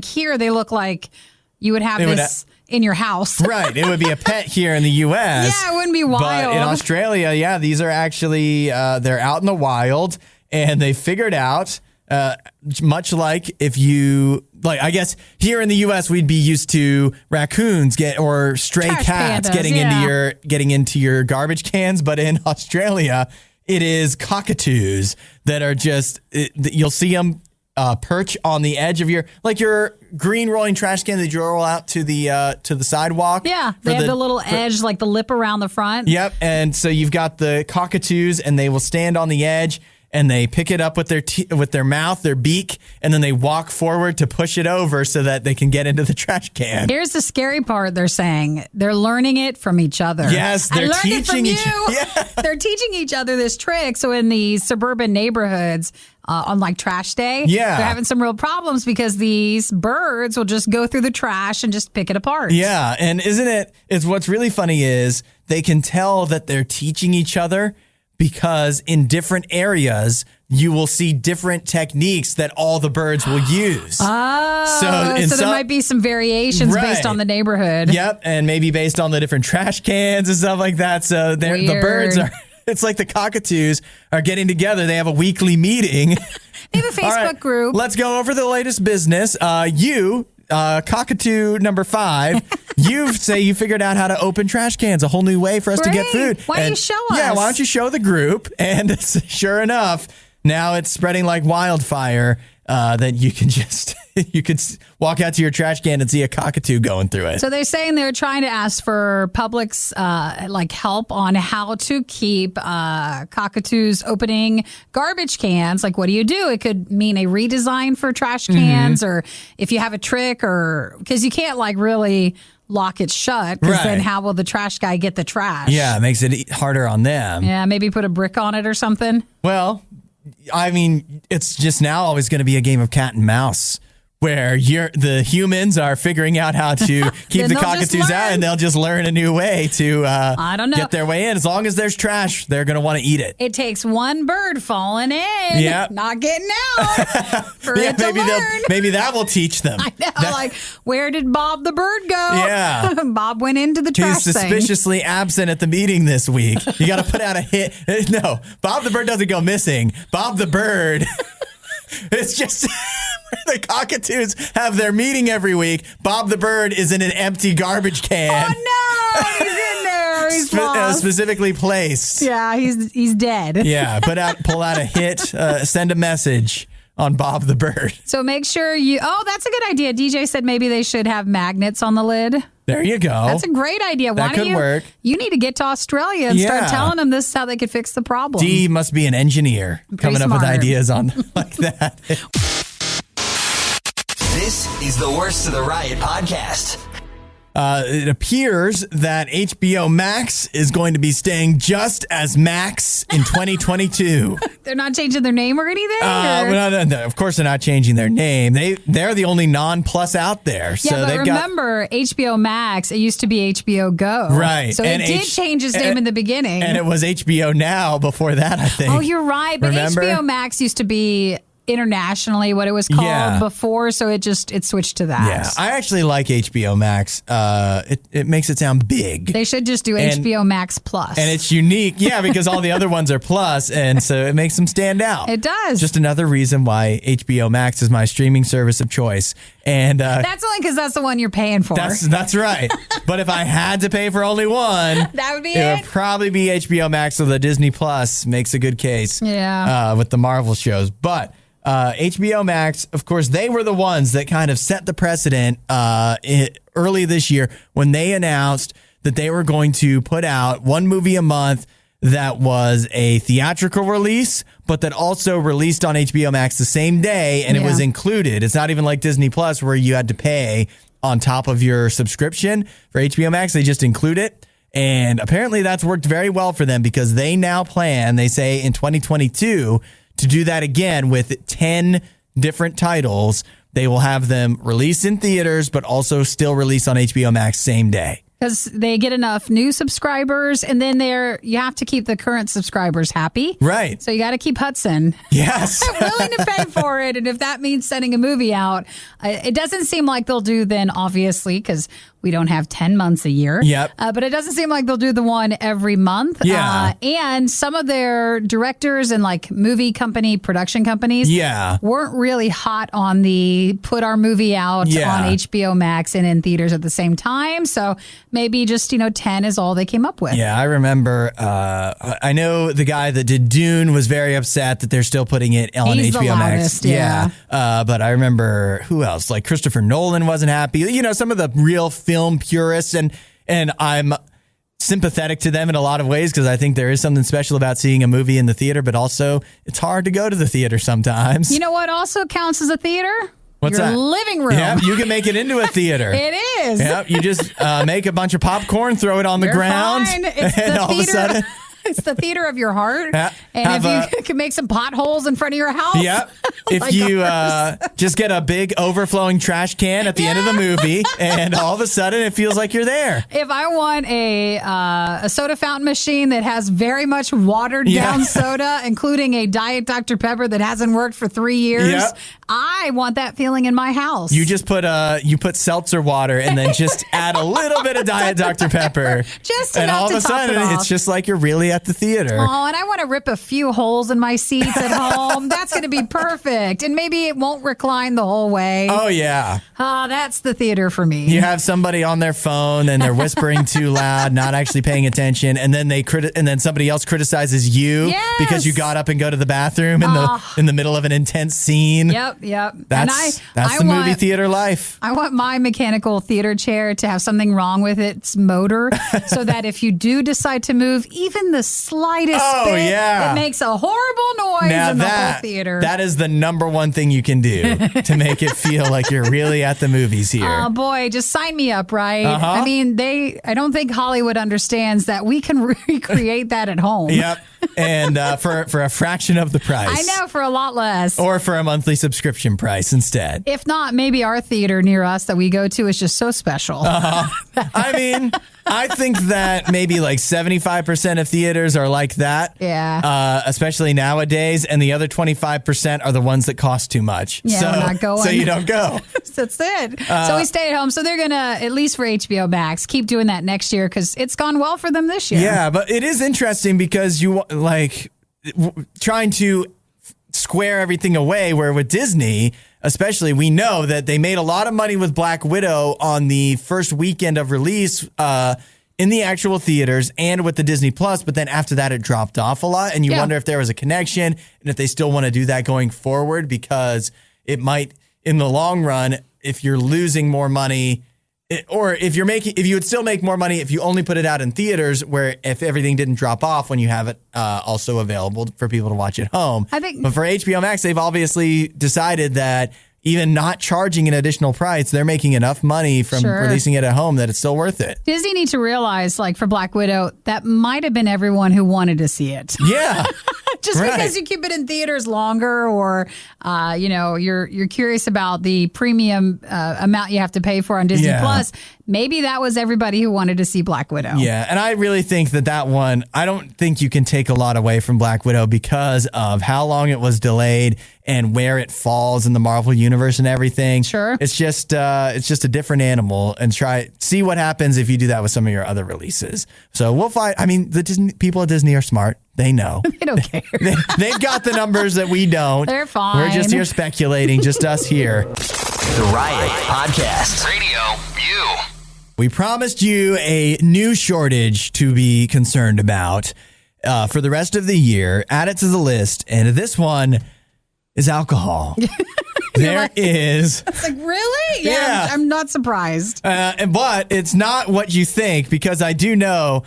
here they look like you would have this in your house. Right. It would be a pet here in the U.S. Yeah, it wouldn't be wild. But in Australia, these are actually, they're out in the wild, and they figured out, much like if you, like, I guess here in the U.S. we'd be used to raccoons or stray Trash cats pandas, getting into your garbage cans. But in Australia, it is cockatoos that are just, you'll see them perch on the edge of your green rolling trash can that you roll out to the sidewalk. Yeah, they have the little edge, like the lip around the front. Yep, and so you've got the cockatoos, and they will stand on the edge, and they pick it up with their mouth, their beak, and then they walk forward to push it over so that they can get into the trash can. Here's the scary part. They're saying they're learning it from each other. Yes, they're teaching each other. Yeah. They're teaching each other this trick. So in these suburban neighborhoods, on like trash day, they're having some real problems because these birds will just go through the trash and just pick it apart. Yeah, and it's what's really funny is they can tell that they're teaching each other, because in different areas, you will see different techniques that all the birds will use. So there might be some variations based on the neighborhood. Yep, and maybe based on the different trash cans and stuff like that. So the birds are, it's like the cockatoos are getting together. They have a weekly meeting. They have a Facebook group. Let's go over the latest business. Cockatoo number 5, you say you figured out how to open trash cans, a whole new way for us to get food. Why don't you show us? Yeah, why don't you show the group? And sure enough, now it's spreading like wildfire. That you can walk out to your trash can and see a cockatoo going through it. So they're saying they're trying to ask for public's help on how to keep cockatoos opening garbage cans. Like, what do you do? It could mean a redesign for trash cans, or if you have a trick, or because you can't really lock it shut, because then how will the trash guy get the trash? Yeah, it makes it harder on them. Yeah, maybe put a brick on it or something. Well, I mean, it's just now always going to be a game of cat and mouse, where the humans are figuring out how to keep the cockatoos out, and they'll just learn a new way to get their way in. As long as there's trash, they're going to want to eat it. It takes one bird falling in, not getting out, for it to learn. Maybe that will teach them. I know, where did Bob the bird go? Yeah. Bob went into the trash He's suspiciously absent at the meeting this week. You got to put out a hit. No, Bob the bird doesn't go missing. Bob the bird... It's just the cockatoos have their meeting every week. Bob the bird is in an empty garbage can. Oh, no. He's in there. He's lost. Specifically placed. Yeah, he's dead. Yeah, pull out a hit, send a message on Bob the bird. So make sure that's a good idea. DJ said maybe they should have magnets on the lid. There you go. That's a great idea. That could work. You need to get to Australia and start telling them this is how they could fix the problem. D must be an engineer coming up with ideas on like that. This is the Worst of the Riot podcast. It appears that HBO Max is going to be staying just as Max in 2022. They're not changing their name or anything? No, of course they're not changing their name. They're the only non-plus out there. Yeah, but remember, HBO Max, it used to be HBO Go. Right. So it did change its name in the beginning. And it was HBO Now before that, I think. Oh, you're right. But remember? HBO Max used to be... internationally what it was called before, so it switched to that. Yeah, I actually like HBO Max. It makes it sound big. They should just do HBO Max Plus. And it's unique, because all the other ones are Plus, and so it makes them stand out. It does. Just another reason why HBO Max is my streaming service of choice. And that's only because that's the one you're paying for. That's right. But if I had to pay for only one, that would be it would probably be HBO Max, so the Disney Plus makes a good case. Yeah. With the Marvel shows, but. HBO Max, of course, they were the ones that kind of set the precedent early this year when they announced that they were going to put out one movie a month that was a theatrical release, but that also released on HBO Max the same day, and it was included. It's not even like Disney Plus where you had to pay on top of your subscription. For HBO Max, they just include it. And apparently that's worked very well for them, because they now plan, they say in 2022, to do that again with 10 different titles. They will have them released in theaters, but also still released on HBO Max same day. Because they get enough new subscribers, and then you have to keep the current subscribers happy. Right. So you got to keep Hudson. Yes. willing to pay for it. And if that means sending a movie out, it doesn't seem like they'll do then, obviously, because We don't have 10 months a year. Yep. But it doesn't seem like they'll do the one every month. Yeah. And some of their directors and like movie company, production companies weren't really hot on the put our movie out on HBO Max and in theaters at the same time. So maybe just, 10 is all they came up with. Yeah, I remember. I know the guy that did Dune was very upset that they're still putting it on He's HBO the Max. loudest, yeah. But I remember who else? Like Christopher Nolan wasn't happy. Some of the real film purists, and I'm sympathetic to them in a lot of ways because I think there is something special about seeing a movie in the theater, but also it's hard to go to the theater sometimes. You know what also counts as a theater? What's Your that? living room. Yeah, you can make it into a theater. It is. Yeah, you just make a bunch of popcorn, throw it on the ground, fine. It's and the all of a sudden... It's the theater of your heart. Yeah, and if you can make some potholes in front of your house. Yep. If you just get a big overflowing trash can at the end of the movie, and all of a sudden it feels like you're there. If I want a soda fountain machine that has very much watered down soda, including a Diet Dr. Pepper that hasn't worked for 3 years, I want that feeling in my house. You just put seltzer water and then just add a little bit of Diet Dr. Pepper. Just and enough all of a sudden it it's just like you're really at the theater. Oh, and I want to rip a few holes in my seats at home. That's going to be perfect. And maybe it won't recline the whole way. Oh, yeah. That's the theater for me. You have somebody on their phone and they're whispering too loud, not actually paying attention, and then and then somebody else criticizes you because you got up and go to the bathroom in the middle of an intense scene. Yep. That's the movie theater life. I want my mechanical theater chair to have something wrong with its motor so that if you do decide to move even the slightest bit, it makes a horrible noise in the whole theater. That is the number one thing you can do to make it feel like you're really at the movies here. Oh boy, just sign me up, right? I mean, I don't think Hollywood understands that we can recreate that at home. Yep. And for a fraction of the price. I know, for a lot less. Or for a monthly subscription price instead. If not, maybe our theater near us that we go to is just so special. I mean, I think that maybe like 75% of theaters are like that. Yeah. Especially nowadays. And the other 25% are the ones that cost too much. Yeah, we're not going. So you don't go. That's it. So we stay at home. So they're going to, at least for HBO Max, keep doing that next year because it's gone well for them this year. Yeah, but it is interesting because you trying to square everything away, where with Disney, especially, we know that they made a lot of money with Black Widow on the first weekend of release in the actual theaters and with the Disney Plus, but then after that it dropped off a lot, and you wonder if there was a connection and if they still want to do that going forward, because it might, in the long run, if you're losing more money, or if you would still make more money if you only put it out in theaters, where if everything didn't drop off when you have it also available for people to watch at home. But for HBO Max, they've obviously decided that even not charging an additional price, they're making enough money from releasing it at home that it's still worth it. Disney needs to realize, like for Black Widow, that might have been everyone who wanted to see it. Yeah. Just because you keep it in theaters longer, or you're curious about the premium amount you have to pay for on Disney Plus, maybe that was everybody who wanted to see Black Widow. Yeah, and I really think that one, I don't think you can take a lot away from Black Widow because of how long it was delayed and where it falls in the Marvel universe and everything. Sure. It's just a different animal, and see what happens if you do that with some of your other releases. So we'll find. I mean, the people at Disney are smart. They know. They don't care. They've got the numbers that we don't. They're fine. We're just here speculating, just us here. The Riot Podcast. RadioU. We promised you a new shortage to be concerned about for the rest of the year. Add it to the list. And this one is alcohol. There is. It's like, really? Yeah. I'm not surprised. But it's not what you think, because I do know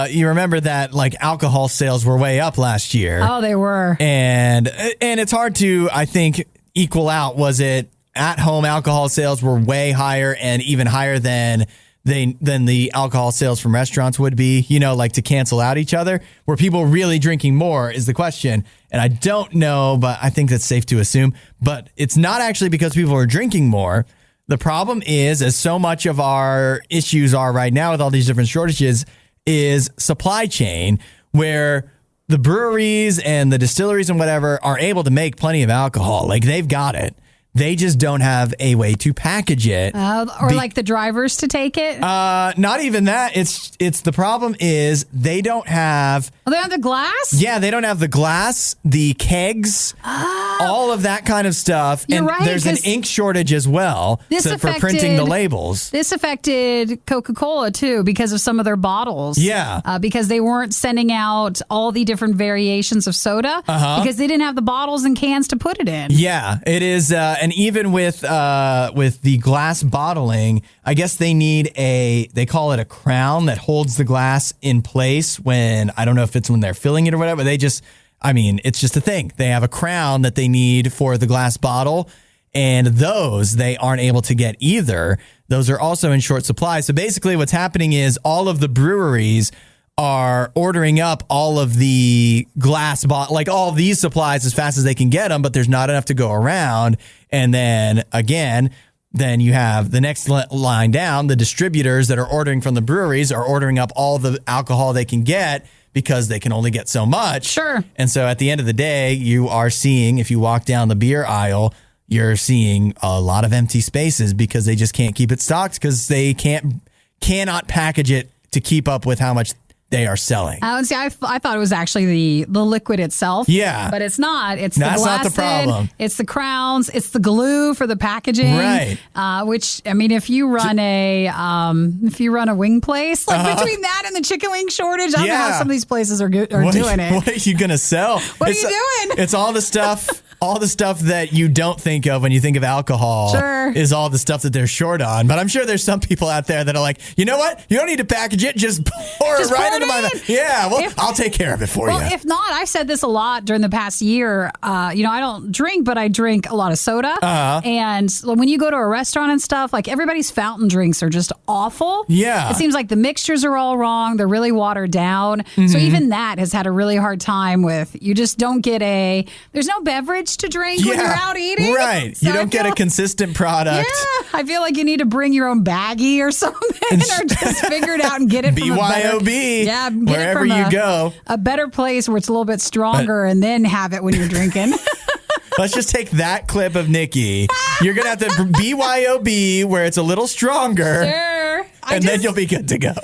you remember that like alcohol sales were way up last year. Oh, they were. And it's hard to, I think, equal out. Was it at home alcohol sales were way higher and even higher than the alcohol sales from restaurants would be, like to cancel out each other? Were people really drinking more is the question. And I don't know, but I think that's safe to assume. But it's not actually because people are drinking more. The problem is, as so much of our issues are right now with all these different shortages, is supply chain, where the breweries and the distilleries and whatever are able to make plenty of alcohol. Like, they've got it. They just don't have a way to package it. Or like the drivers to take it? Not even that. It's the problem is they don't have... Oh, they have the glass? Yeah, they don't have the glass, the kegs, all of that kind of stuff. You're and right, there's an ink shortage as well for printing the labels. This affected Coca-Cola, too, because of some of their bottles. Yeah. Because they weren't sending out all the different variations of soda because they didn't have the bottles and cans to put it in. Yeah, it is... and even with the glass bottling, I guess they need they call it a crown that holds the glass in place when, I don't know if it's when they're filling it or whatever. It's just a thing. They have a crown that they need for the glass bottle, and those they aren't able to get either. Those are also in short supply. So basically what's happening is all of the breweries are ordering up all of the glass like all these supplies as fast as they can get them, but there's not enough to go around. And then again, you have the next line down, the distributors that are ordering from the breweries are ordering up all the alcohol they can get because they can only get so much. Sure. And so at the end of the day, you are seeing, if you walk down the beer aisle, you're seeing a lot of empty spaces because they just can't keep it stocked because they cannot package it to keep up with how much they are selling. I thought it was actually the liquid itself. Yeah. But it's not. It's the glass. That's not the problem. It's the crowns. It's the glue for the packaging. Right. Which, I mean, if you run a wing place, like between that and the chicken wing shortage, I don't know how some of these places are doing it. What are you going to sell? What are you doing? It's all the stuff... All the stuff that you don't think of when you think of alcohol is all the stuff that they're short on. But I'm sure there's some people out there that are like, you know what? You don't need to package it. Just pour it right into my mouth. Yeah, well, I'll take care of it for you. Well, if not, I've said this a lot during the past year. I don't drink, but I drink a lot of soda. And when you go to a restaurant and stuff, like everybody's fountain drinks are just awful. Yeah. It seems like the mixtures are all wrong. They're really watered down. Mm-hmm. So even that has had a really hard time with, you just don't get there's no beverage to drink when you're out eating. Right. So you don't get a consistent product. Yeah. I feel like you need to bring your own baggie or something or just figure it out and get it from BYOB. Wherever you go. A better place where it's a little bit stronger and then have it when you're drinking. Let's just take that clip of Nikki. You're going to have to BYOB where it's a little stronger. Sure. Then you'll be good to go.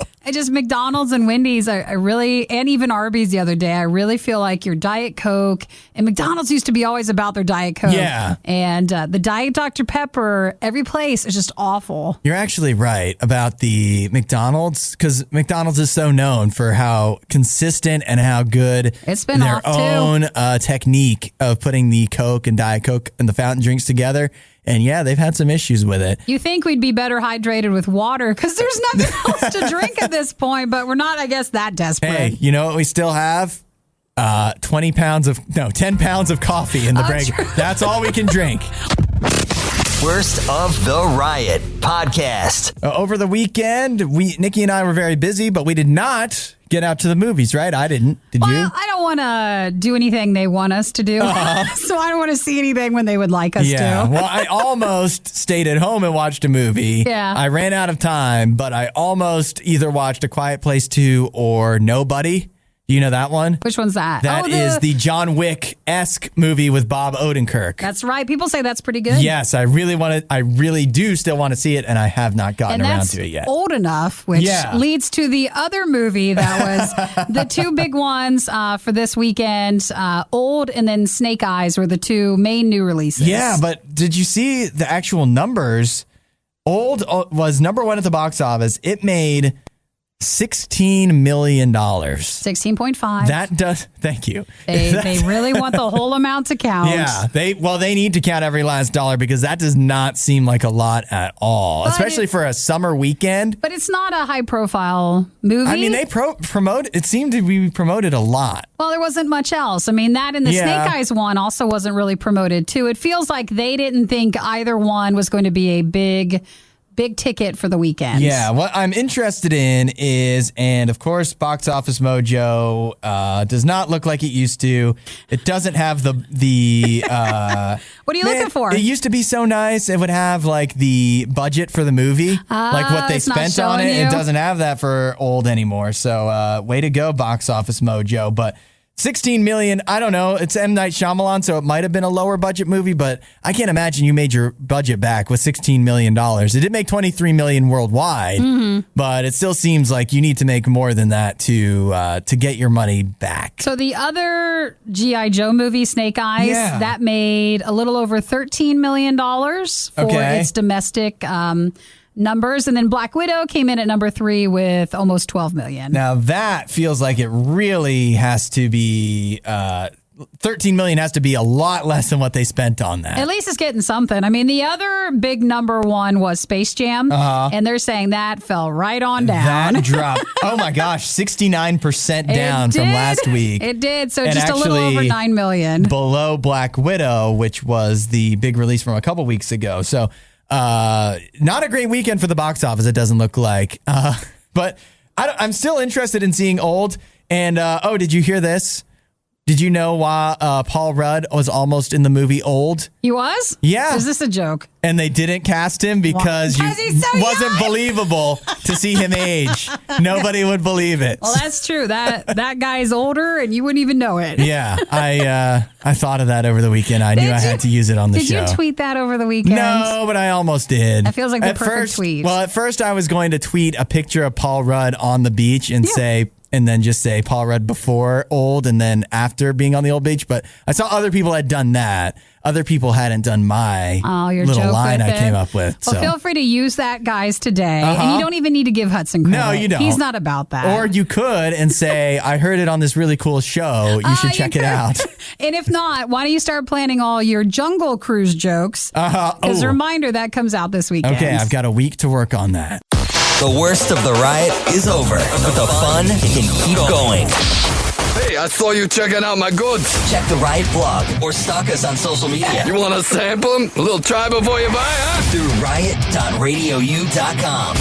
McDonald's and Wendy's, I really, and even Arby's the other day, I really feel like your Diet Coke, and McDonald's used to be always about their Diet Coke. Yeah. And the Diet Dr. Pepper, every place is just awful. You're actually right about the McDonald's, because McDonald's is so known for how consistent and how good it's been their own technique of putting the Coke and Diet Coke and the fountain drinks together. And yeah, they've had some issues with it. You think we'd be better hydrated with water because there's nothing else to drink at this point, but we're not, I guess, that desperate. Hey, you know what we still have? 10 pounds of coffee in the break. True. That's all we can drink. Worst of the Riot podcast. Over the weekend, Nikki and I were very busy, but we did not get out to the movies, right? I didn't. Did you? I don't want to do anything they want us to do. So I don't want to see anything when they would like us to. Well, I almost stayed at home and watched a movie. Yeah. I ran out of time, but I almost either watched A Quiet Place 2 or Nobody. Do you know that one? Which one's that? That is the John Wick-esque movie with Bob Odenkirk. That's right. People say that's pretty good. Yes, I really do still want to see it, and I have not gotten around to it yet. Old enough, which leads to the other movie that was the two big ones for this weekend. Old and then Snake Eyes were the two main new releases. Yeah, but did you see the actual numbers? Old was number one at the box office. It made $16 million. 16.5. That does. Thank you. They really want the whole amount to count. Yeah. They need to count every last dollar because that does not seem like a lot at all, especially for a summer weekend. But it's not a high profile movie. I mean, they it seemed to be promoted a lot. Well, there wasn't much else. I mean, that and the Snake Eyes one also wasn't really promoted too. It feels like they didn't think either one was going to be a big ticket for the weekend. Yeah, what I'm interested in is, and of course, Box Office Mojo does not look like it used to. It doesn't have the what are you looking for? It used to be so nice. It would have like the budget for the movie, like what they spent on it. It doesn't have that for Old anymore. So way to go, Box Office Mojo. But $16 million. I don't know. It's M. Night Shyamalan, so it might have been a lower budget movie, but I can't imagine you made your budget back with $16 million. It did make $23 million worldwide, but it still seems like you need to make more than that to get your money back. So the other G.I. Joe movie, Snake Eyes, that made a little over $13 million for its domestic numbers. And then Black Widow came in at number 3 with almost $12 million. Now that feels like it really has to be, $13 million has to be a lot less than what they spent on that. At least it's getting something. I mean, the other big number one was Space Jam, and they're saying that fell right on down. That dropped, oh my gosh, 69% down from last week. It did. So just a little over $9 million. Below Black Widow, which was the big release from a couple weeks ago. So not a great weekend for the box office, it doesn't look like. But I'm still interested in seeing Old. And, did you hear this? Did you know why Paul Rudd was almost in the movie Old? He was? Yeah. Is this a joke? And they didn't cast him because he's so wasn't believable to see him age. Nobody would believe it. Well, that's true. That guy's older and you wouldn't even know it. Yeah. I thought of that over the weekend. I knew I had to use it on the show. Did you tweet that over the weekend? No, but I almost did. That feels like the perfect tweet. Well, at first I was going to tweet a picture of Paul Rudd on the beach and then just say Paul Rudd before Old and then after being on the old beach. But I saw other people had done that. Other people hadn't done my little line I came up with. Well, feel free to use that, guys, today. And you don't even need to give Hudson credit. No, you don't. He's not about that. Or you could and say, I heard it on this really cool show. You should check it out. And if not, why don't you start planning all your Jungle Cruise jokes? As a reminder, that comes out this weekend. Okay, I've got a week to work on that. The worst of the riot is over, but the fun can keep going. Hey, I saw you checking out my goods. Check the Riot blog or stalk us on social media. You want to sample them? A little try before you buy, huh? Through riot.radiou.com.